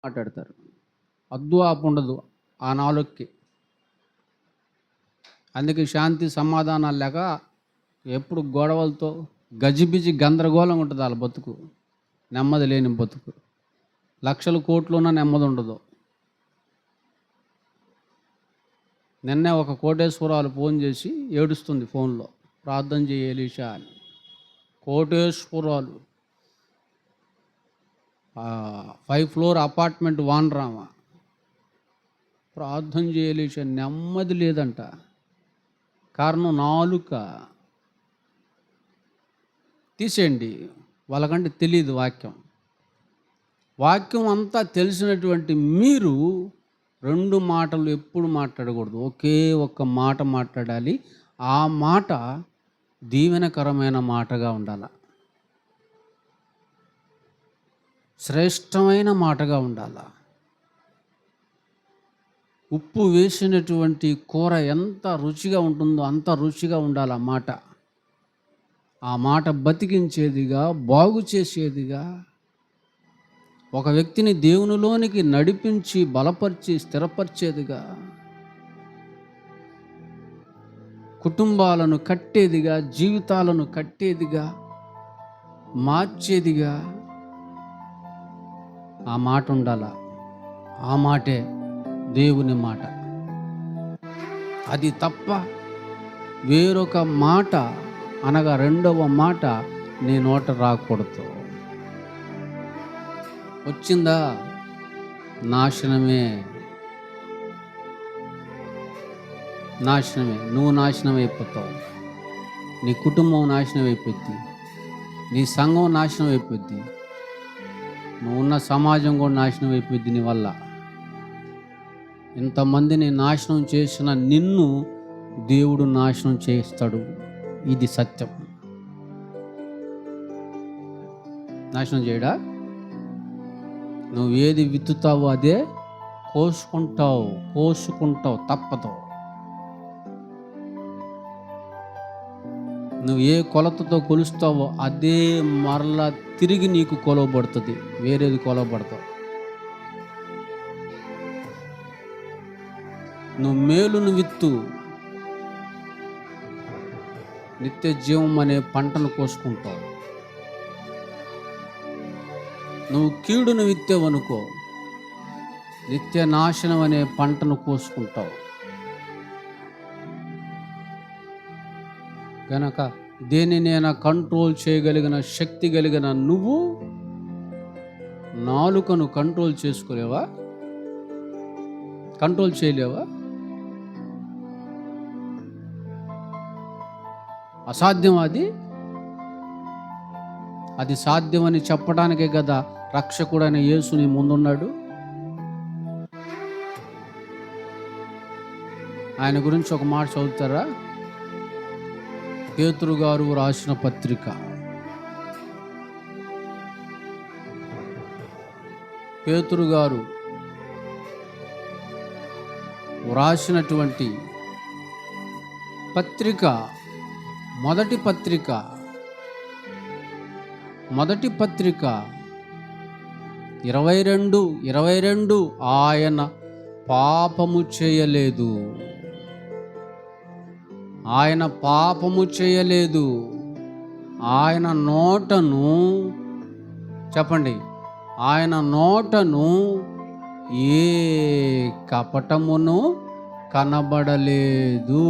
మాట్లాడతారు. అద్దు ఆపు ఉండదు ఆ నాలుగుకి. అందుకే శాంతి సమాధానాలు లేక ఎప్పుడు గొడవలతో గజిబిజి గందరగోళం ఉంటుంది వాళ్ళ బతుకు. నెమ్మది లేని బతుకు. లక్షల కోట్లు ఉన్న నెమ్మది ఉండదు. నిన్నే ఒక కోటేశ్వరాలు ఫోన్ చేసి ఏడుస్తుంది ఫోన్లో, ప్రార్థన చేయి ఎలీషా అని. కోటేశ్వరాలు 5 ఫ్లోర్ అపార్ట్మెంట్ వానరామ, ప్రార్థన చేయి ఎలీషా. నెమ్మది లేదంట. కారణం నాలుక. తీసేయండి, వాళ్ళకంటే తెలియదు వాక్యం. వాక్యం అంతా తెలిసినటువంటి మీరు 2 మాటలు ఎప్పుడు మాట్లాడకూడదు. ఒకే ఒక్క మాట మాట్లాడాలి. ఆ మాట దీవెనకరమైన మాటగా ఉండాలి, శ్రేష్టమైన మాటగా ఉండాలి. ఉప్పు వేసినటువంటి కూర ఎంత రుచిగా ఉంటుందో అంత రుచిగా ఉండాలి ఆ మాట. ఆ మాట బతికించేదిగా, బాగు చేసేదిగా, ఒక వ్యక్తిని దేవునిలోనికి నడిపించి బలపరిచి స్థిరపరిచేదిగా, కుటుంబాలను కట్టేదిగా, జీవితాలను కట్టేదిగా, మార్చేదిగా ఆ మాట ఉండాల. ఆ మాటే దేవుని మాట. అది తప్ప వేరొక మాట అనగా రెండవ మాట నీ నోట రాకూడదు. వచ్చిందా నాశనమే, నాశనమే. నువ్వు నాశనం అయిపోతావు, నీ కుటుంబం నాశనం అయిపోద్ది, నీ సంఘం నాశనం అయిపోద్ది, నువ్వు ఉన్న సమాజం కూడా నాశనం అయిపోద్ది నీ వల్ల. ఇంతమందిని నాశనం చేసిన నిన్ను దేవుడు నాశనం చేస్తాడు. ఇది సత్యం. నాశనం చేయడా? నువ్వు ఏది విత్తుతావో అదే కోసుకుంటావు తప్పదు. నువ్వు ఏ కొలతతో కొలుస్తావో అదే మరలా తిరిగి నీకు కొలవబడుతుంది. వేరేది కొలవబడతావు. నువ్వు మేలును విత్తు, నిత్య జీవం అనే పంటను కోసుకుంటావు. నువ్వు కీడును విత్తేవనుకో, నిత్య నాశనం అనే పంటను కోసుకుంటావు. కనుక దేనినైనా కంట్రోల్ చేయగలిగిన శక్తి కలిగిన నువ్వు నాలుకను కంట్రోల్ చేసుకోలేవా? కంట్రోల్ చేయలేవా? అసాధ్యం. అది సాధ్యమని చెప్పడానికే కదా రక్షకుడైన యేసు నీ ముందున్నాడు. ఆయన గురించి ఒక మాట చదువుతారా? పేతురు గారు రాసిన పత్రిక, పేతురు గారు వ్రాసినటువంటి పత్రిక, మొదటి పత్రిక 22 ఆయన పాపము చేయలేదు. ఆయన పాపము చేయలేదు. ఆయన నోటను చెప్పండి, ఆయన నోటను ఏ కపటమును కనబడలేదు.